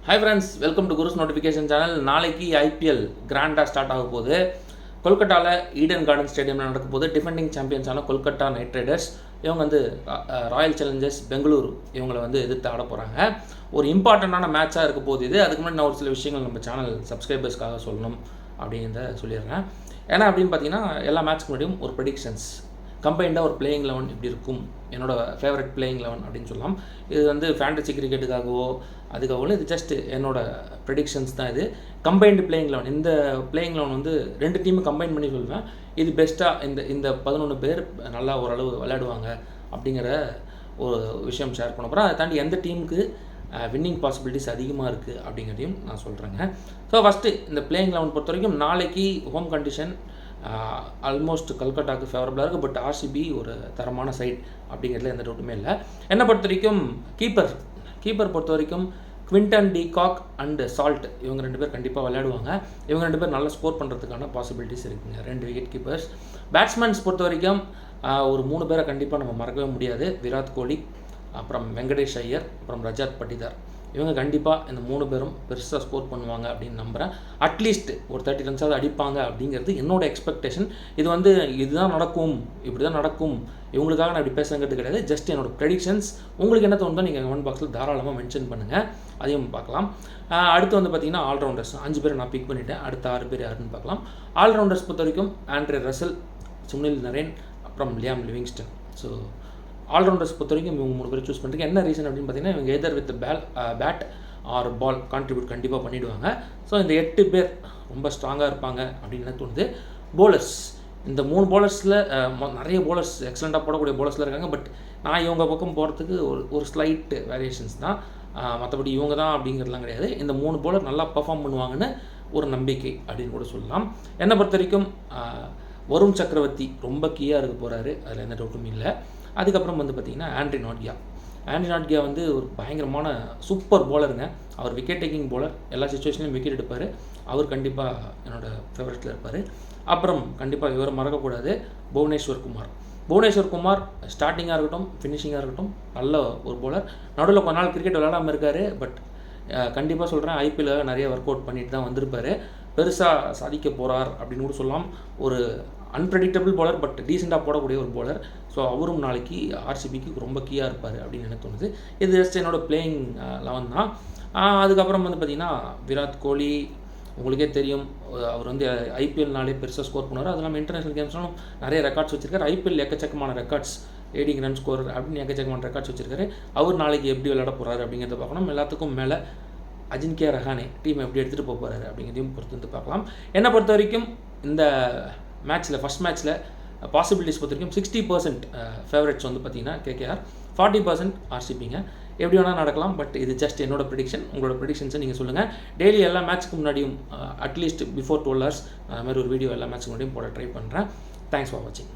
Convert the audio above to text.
Hi friends, welcome to Gurus notification channel. நாளைக்கு IPL கிராண்டாக start ஆக போகுது. கொல்கட்டாவில் ஈடன் கார்டன் ஸ்டேடியமில் நடக்க போது டிஃபெண்டிங் சாம்பியன்ஸான கொல்கட்டா நைட் ரைடர்ஸ் இவங்க வந்து ராயல் சேலஞ்சர்ஸ் பெங்களூரு இவங்களை வந்து எதிர்த்து ஆட போகிறாங்க. ஒரு இம்பார்ட்டண்ட்டான மேட்சாக இருக்க போகுது இது. அதுக்கு முன்னாடி நான் ஒரு சில விஷயங்கள் நம்ம சேனல் சப்ஸ்கிரைபர்ஸ்க்காக சொல்லணும் அப்படிங்கிறத சொல்லிடுறேன். ஏன்னா அப்படின்னு பார்த்தீங்கன்னா எல்லா மேட்ச்க்கு முன்னாடியும் ஒரு ப்ரெடிக்ஷன்ஸ் கம்பைண்டாக ஒரு பிளேயிங் 11 இப்படி இருக்கும், என்னோடய ஃபேவரட் பிளேயிங் 11 அப்படின்னு சொல்லலாம். இது வந்து ஃபேண்டசி கிரிக்கெட்டுக்காகவோ அதுக்காகவோ இது ஜஸ்ட் என்னோடய ப்ரெடிக்ஷன்ஸ் தான். இது கம்பைன்டு பிளேயிங் 11. இந்த பிளேயிங் 11 வந்து ரெண்டு டீமும் கம்பைன் பண்ணி சொல்வேன். இது பெஸ்ட்டாக இந்த 11 பேர் நல்லா ஓரளவு விளையாடுவாங்க அப்படிங்கிற ஒரு விஷயம் ஷேர் பண்ண போகிறேன். அதை தாண்டி எந்த டீமுக்கு வின்னிங் பாசிபிலிட்டிஸ் அதிகமாக இருக்குது அப்படிங்கிறதையும் நான் சொல்கிறேங்க. ஸோ ஃபஸ்ட்டு இந்த பிளேயிங் 11 பொறுத்த வரைக்கும் நாளைக்கு ஹோம் கண்டிஷன் ஆல்மோஸ்ட் கல்கட்டாவுக்கு ஃபேவரபுளாக இருக்குது. பட் ஆர்சிபி ஒரு தரமான சைட் அப்படிங்கிறதுல எந்த டவுட்டுமே இல்லை. என்னை பொறுத்த வரைக்கும் கீப்பர் பொறுத்த வரைக்கும் Quinton de Kock and Salt இவங்க ரெண்டு பேர் கண்டிப்பாக விளையாடுவாங்க. இவங்க ரெண்டு பேர் நல்லா ஸ்கோர் பண்ணுறதுக்கான பாசிபிலிட்டிஸ் இருக்குங்க, 2 விக்கெட் கீப்பர்ஸ். பேட்ஸ்மேன்ஸ் பொறுத்த வரைக்கும் ஒரு 3 பேரை கண்டிப்பாக நம்ம மறக்கவே முடியாது. விராட் கோலி, அப்புறம் வெங்கடேஷ் ஐயர், அப்புறம் ரஜாத் பட்டிதார். இவங்க கண்டிப்பாக இந்த 3 பேரும் பெருசாக ஸ்கோர் பண்ணுவாங்க அப்படின்னு நம்புகிறேன். அட்லீஸ்ட் ஒரு 30 ரன்ஸாவது அடிப்பாங்க அப்படிங்கிறது என்னோட எக்ஸ்பெக்டேஷன். இதுதான் நடக்கும், இப்படி தான் நடக்கும், இவங்களுக்காக நான் இப்படி பேசுகிறது கிடையாது. ஜஸ்ட் என்னோட ப்ரெடிக்ஷன்ஸ். உங்களுக்கு என்ன தோணுதோ நீங்கள் கமெண்ட் பாக்ஸில் தாராளமாக மென்ஷன் பண்ணுங்கள், அதையும் பார்க்கலாம். அடுத்து வந்து பார்த்திங்கன்னா ஆல்ரவுண்டர்ஸ் 5 பேர் நான் பிக் பண்ணிவிட்டேன். அடுத்த 6 பேர் யாருன்னு பார்க்கலாம். ஆல்ரவுண்டர்ஸ் பொறுத்த வரைக்கும் ஆண்ட்ரே ரசல், சுனில் நரேன், அப்புறம் லியாம் லிவிங்ஸ்டன். ஸோ ஆல்ரவுண்டர்ஸ் பொறுத்த வரைக்கும் இவங்க 3 பேர் சூஸ் பண்ணுறதுக்கு என்ன ரீசன் அப்படின்னு பார்த்தீங்கன்னா, இவங்க either with bat or ball contribute கண்டிப்பாக பண்ணிவிடுவாங்க. ஸோ இந்த 8 பேர் ரொம்ப ஸ்ட்ராங்காக இருப்பாங்க அப்படின்னு எனக்கு தோணுது. போலர்ஸ், இந்த 3 போலர்ஸில் நிறைய போலர்ஸ் எக்ஸலண்ட்டாக போடக்கூடிய போலர்ஸில் இருக்காங்க. பட் நான் இவங்க பக்கம் போகிறதுக்கு ஒரு ஸ்லைட் வேரியேஷன்ஸ் தான், மற்றபடி இவங்க தான் அப்படிங்கிறதுலாம் கிடையாது. இந்த 3 போலர் நல்லா பர்ஃபார்ம் பண்ணுவாங்கன்னு ஒரு நம்பிக்கை அப்படின்னு கூட சொல்லலாம். என்னை பொறுத்த வரைக்கும் வருண் சக்கரவர்த்தி ரொம்ப கீயாக இருக்க போகிறாரு, அதில் எந்த டவுட்டும் இல்லை. அதுக்கப்புறம் வந்து பார்த்திங்கன்னா ஆண்ட்ரி நாட்கியா வந்து ஒரு பயங்கரமான சூப்பர் போலருங்க. அவர் விக்கெட் டேக்கிங் போலர், எல்லா சுச்சுவேஷன்லையும் விக்கெட் எடுப்பார். அவர் கண்டிப்பாக என்னோடய ஃபேவரட்டில் இருப்பார். அப்புறம் கண்டிப்பாக இவரை மறக்கக்கூடாது, புவனேஸ்வர் குமார். ஸ்டார்டிங்காக இருக்கட்டும், ஃபினிஷிங்காக இருக்கட்டும் நல்ல ஒரு போலர். நடுவில் கொஞ்ச நாள் கிரிக்கெட் விளையாடாமல் இருக்கார். பட் கண்டிப்பாக சொல்கிறேன், ஐபிஎல் நிறைய ஒர்க் அவுட் பண்ணிட்டு தான் வந்திருப்பார். பெருசாக சாதிக்க போகிறார் அப்படின்னு கூட சொல்லலாம். ஒரு அன்பிரடிக்டபிள் போலர், பட் டீசெண்டாக போடக்கூடிய ஒரு போலர். ஸோ அவரும் நாளைக்கு ஆர்சிபிக்கு ரொம்ப கீயாக இருப்பார் அப்படின்னு எனக்கு தோணுது. இது ஜஸ்ட் என்னோடய பிளேயிங் 11 தான். அதுக்கப்புறம் வந்து பார்த்திங்கன்னா விராட் கோலி உங்களுக்கே தெரியும், அவர் வந்து ஐபிஎல்னாலே பெருசாக ஸ்கோர் பண்ணுவார். அது இல்லாமல் இன்டர்நேஷனல் கேம்ஸ்லாம் நிறைய ரெக்கார்ட்ஸ் வச்சுருக்காரு. ஐபிஎல் எக்கச்சக்கமான ரெக்கார்ட்ஸ், லீடிங் ரன் ஸ்கோர் அப்படின்னு எக்கச்சக்கமான ரெக்கார்ட்ஸ் வச்சுருக்காரு. அவர் நாளைக்கு எப்படி விளையாட போகிறாரு அப்படிங்கிறத பார்க்கணும். எல்லாத்துக்கும் மேலே அஜின்கியா ரஹானே டீம் எப்படி எடுத்துகிட்டு போக போகிறாரு அப்படிங்கிறதையும் பொறுத்து வந்து பார்க்கலாம். என்னை பொறுத்த வரைக்கும் இந்த ஃபஸ்ட் மேட்ச்சில் பாசிபிலிட்டிஸ் பொறுத்த வரைக்கும் 60% ஃபேவரட்ஸ் வந்து பார்த்திங்கன்னா கேகேஆர், 40% ஆர்சிபிங்க. எப்படி வேணால் நடக்கலாம். பட் இது ஜஸ்ட் என்னோட ப்ரெடிக்ஷன். உங்களோட ப்ரெடிக்ஷன்ஸை நீங்கள் சொல்லுங்கள். டெய்லி எல்லா மேட்ச்சுக்கு முன்னாடியும் அட்லீஸ்ட் பிஃபோர் 12 hours அது மாதிரி ஒரு வீடியோ எல்லா மேட்ச்சுக்கு முன்னாடியும் போட ட்ரை பண்ணுறேன். தேங்க்ஸ் ஃபார் வாட்சிங்.